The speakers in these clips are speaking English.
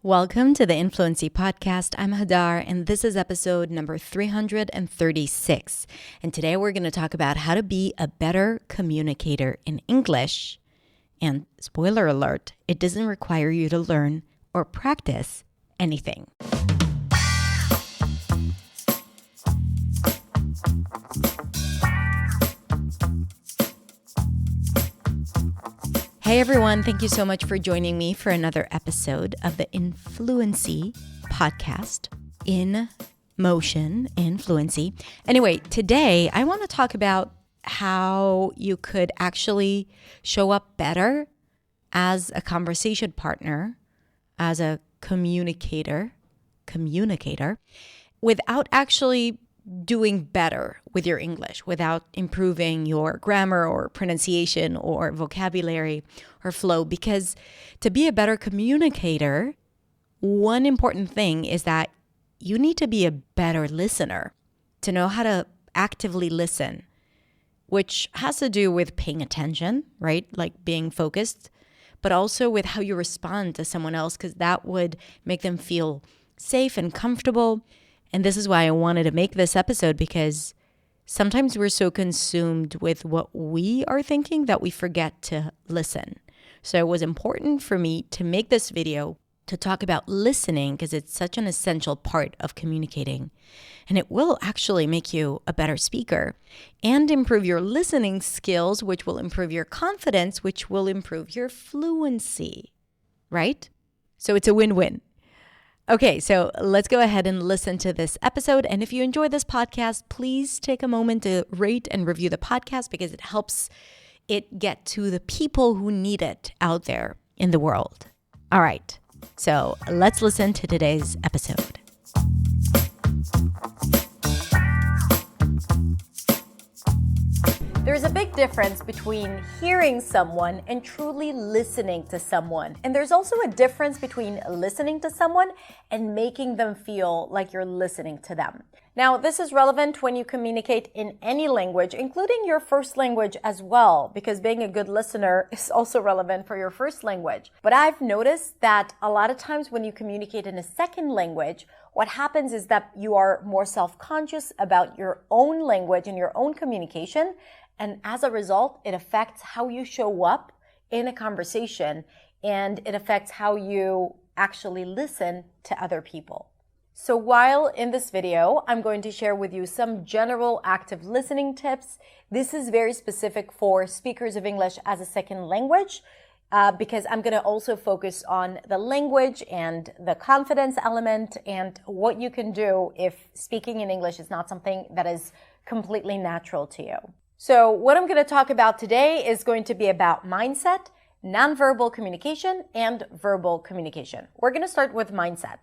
Welcome to the Influency Podcast. I'm Hadar, and this is episode number 336. And today we're going to talk about how to be a better communicator in English. And spoiler alert, it doesn't require you to learn or practice anything. Hey everyone, thank you so much for joining me for another episode of the Influency Podcast in motion, in fluency. Anyway, today I want to talk about how you could actually show up better as a conversation partner, as a communicator, without actually doing better with your English, without improving your grammar or pronunciation or vocabulary or flow. Because to be a better communicator, one important thing is that you need to be a better listener, to know how to actively listen, which has to do with paying attention, right? Like being focused, but also with how you respond to someone else, because that would make them feel safe and comfortable. And this is why I wanted to make this episode, because sometimes we're so consumed with what we are thinking that we forget to listen. So it was important for me to make this video to talk about listening, because it's such an essential part of communicating. And it will actually make you a better speaker and improve your listening skills, which will improve your confidence, which will improve your fluency, right? So it's a win-win. Okay, so let's go ahead and listen to this episode. And if you enjoy this podcast, please take a moment to rate and review the podcast, because it helps it get to the people who need it out there in the world. All right, so let's listen to today's episode. There's a big difference between hearing someone and truly listening to someone. And there's also a difference between listening to someone and making them feel like you're listening to them. Now, this is relevant when you communicate in any language, including your first language as well, because being a good listener is also relevant for your first language. But I've noticed that a lot of times when you communicate in a second language, what happens is that you are more self-conscious about your own language and your own communication. And as a result, it affects how you show up in a conversation, and it affects how you actually listen to other people. So while in this video, I'm going to share with you some general active listening tips. This is very specific for speakers of English as a second language, because I'm going to also focus on the language and the confidence element and what you can do if speaking in English is not something that is completely natural to you. So what I'm going to talk about today is going to be about mindset, nonverbal communication, and verbal communication. We're going to start with mindset.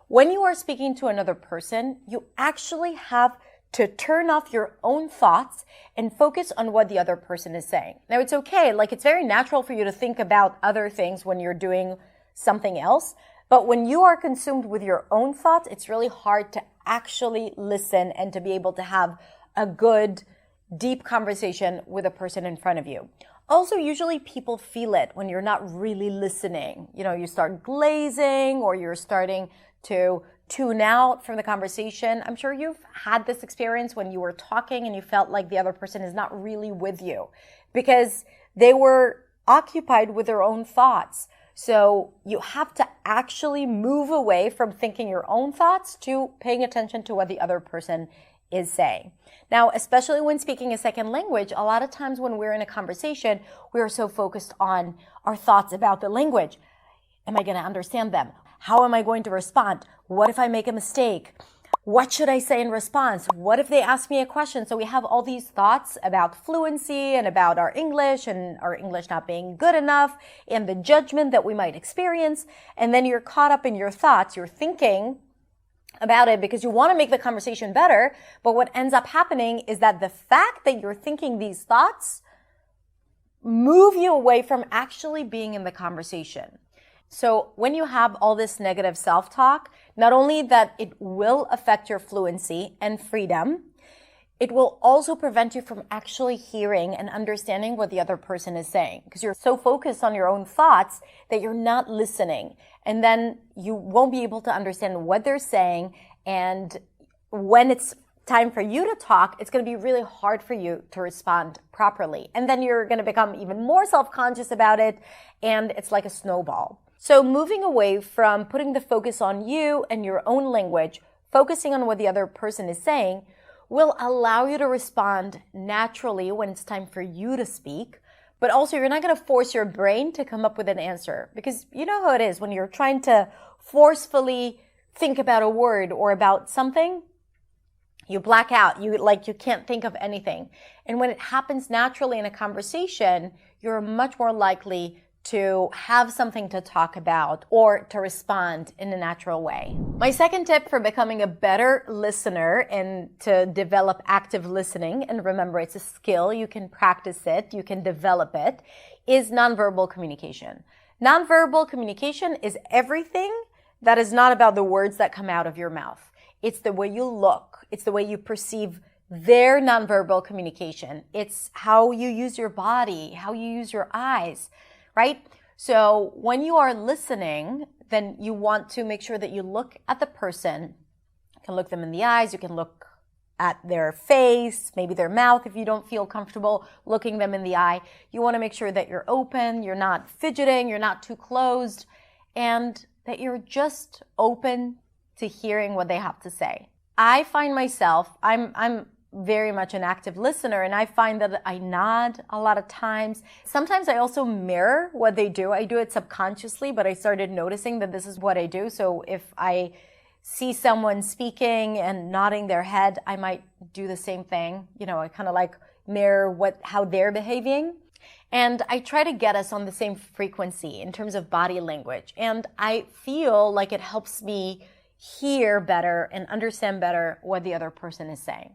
When you are speaking to another person, you actually have to turn off your own thoughts and focus on what the other person is saying. Now, it's okay. It's very natural for you to think about other things when you're doing something else. But when you are consumed with your own thoughts, it's really hard to actually listen and to be able to have a good, deep conversation with a person in front of you. Also, usually people feel it when you're not really listening. You start glazing, or you're starting to tune out from the conversation. I'm sure you've had this experience when you were talking and you felt like the other person is not really with you because they were occupied with their own thoughts. So you have to actually move away from thinking your own thoughts to paying attention to what the other person is saying. Now, especially when speaking a second language, a lot of times when we're in a conversation, we are so focused on our thoughts about the language. Am I going to understand them? How am I going to respond? What if I make a mistake? What should I say in response? What if they ask me a question? So we have all these thoughts about fluency and about our English and our English not being good enough and the judgment that we might experience. And then you're caught up in your thoughts. You're thinking about it because you want to make the conversation better. But what ends up happening is that the fact that you're thinking these thoughts move you away from actually being in the conversation. So when you have all this negative self-talk, not only that it will affect your fluency and freedom, it will also prevent you from actually hearing and understanding what the other person is saying, because you're so focused on your own thoughts that you're not listening. And then you won't be able to understand what they're saying. And when it's time for you to talk, it's going to be really hard for you to respond properly. And then you're going to become even more self-conscious about it. And it's like a snowball. So moving away from putting the focus on you and your own language, focusing on what the other person is saying, will allow you to respond naturally when it's time for you to speak. But also, you're not going to force your brain to come up with an answer, because you know how it is when you're trying to forcefully think about a word or about something, you black out. You can't think of anything. And when it happens naturally in a conversation, you're much more likely to have something to talk about or to respond in a natural way. My second tip for becoming a better listener and to develop active listening, and remember, it's a skill, you can practice it, you can develop it, is nonverbal communication. Nonverbal communication is everything that is not about the words that come out of your mouth. It's the way you look, it's the way you perceive their nonverbal communication. It's how you use your body, how you use your eyes, right? So when you are listening, then you want to make sure that you look at the person. You can look them in the eyes, you can look at their face, maybe their mouth if you don't feel comfortable looking them in the eye. You want to make sure that you're open, you're not fidgeting, you're not too closed, and that you're just open to hearing what they have to say. I find myself, I'm very much an active listener, and I find that I nod a lot of times. Sometimes I also mirror what they do. I do it subconsciously, but I started noticing that this is what I do. So if I see someone speaking and nodding their head, I might do the same thing. I kind of like mirror how they're behaving. And I try to get us on the same frequency in terms of body language. And I feel like it helps me hear better and understand better what the other person is saying.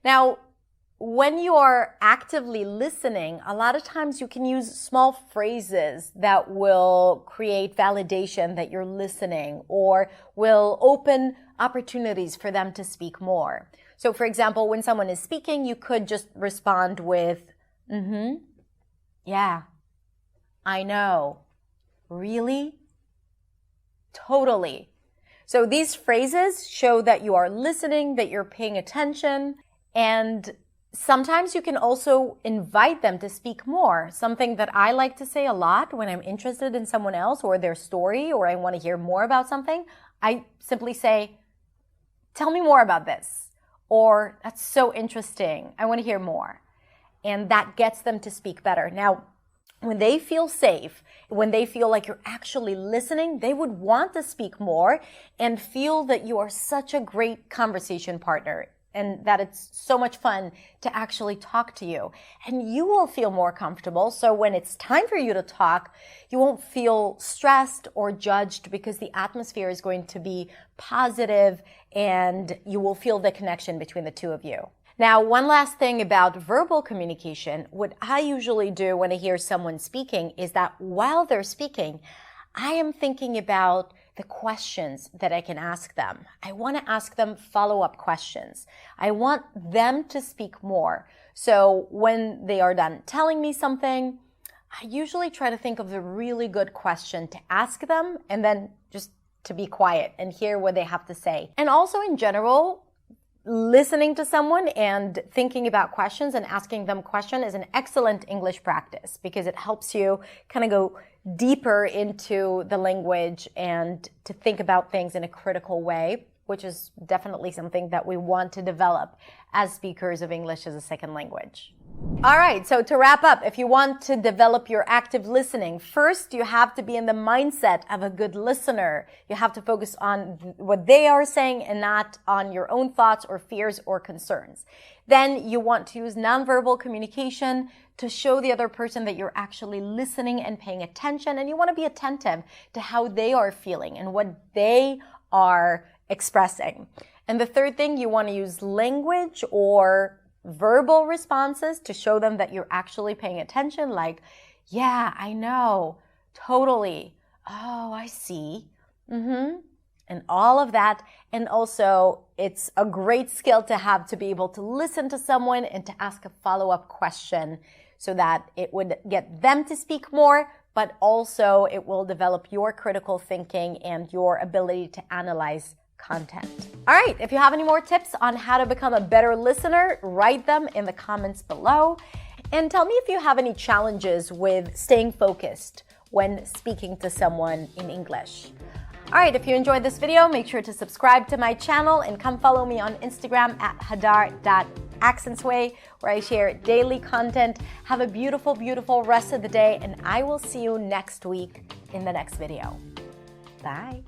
Now, when you are actively listening, a lot of times you can use small phrases that will create validation that you're listening or will open opportunities for them to speak more. So, for example, when someone is speaking, you could just respond with, yeah, I know, really, totally. So these phrases show that you are listening, that you're paying attention. And sometimes you can also invite them to speak more. Something that I like to say a lot when I'm interested in someone else or their story, or I want to hear more about something, I simply say, tell me more about this. Or that's so interesting, I want to hear more. And that gets them to speak better. Now, when they feel safe, when they feel like you're actually listening, they would want to speak more and feel that you are such a great conversation partner and that it's so much fun to actually talk to you. And you will feel more comfortable. So when it's time for you to talk, you won't feel stressed or judged because the atmosphere is going to be positive and you will feel the connection between the two of you. Now, one last thing about verbal communication, what I usually do when I hear someone speaking is that while they're speaking, I am thinking about the questions that I can ask them. I want to ask them follow-up questions. I want them to speak more. So when they are done telling me something, I usually try to think of a really good question to ask them and then just to be quiet and hear what they have to say. And also in general, listening to someone and thinking about questions and asking them questions is an excellent English practice because it helps you kind of go deeper into the language and to think about things in a critical way, which is definitely something that we want to develop as speakers of English as a second language. All right, so to wrap up, if you want to develop your active listening, first you have to be in the mindset of a good listener. You have to focus on what they are saying and not on your own thoughts or fears or concerns. Then you want to use nonverbal communication to show the other person that you're actually listening and paying attention, and you want to be attentive to how they are feeling and what they are expressing. And the third thing, you want to use language or verbal responses to show them that you're actually paying attention, like, yeah, I know, totally, oh, I see, and all of that. And also, it's a great skill to have to be able to listen to someone and to ask a follow-up question so that it would get them to speak more, but also it will develop your critical thinking and your ability to analyze content. All right, if you have any more tips on how to become a better listener, write them in the comments below. And tell me if you have any challenges with staying focused when speaking to someone in English. All right, if you enjoyed this video, make sure to subscribe to my channel and come follow me on Instagram at hadar.accentsway, where I share daily content. Have a beautiful, beautiful rest of the day, and I will see you next week in the next video. Bye.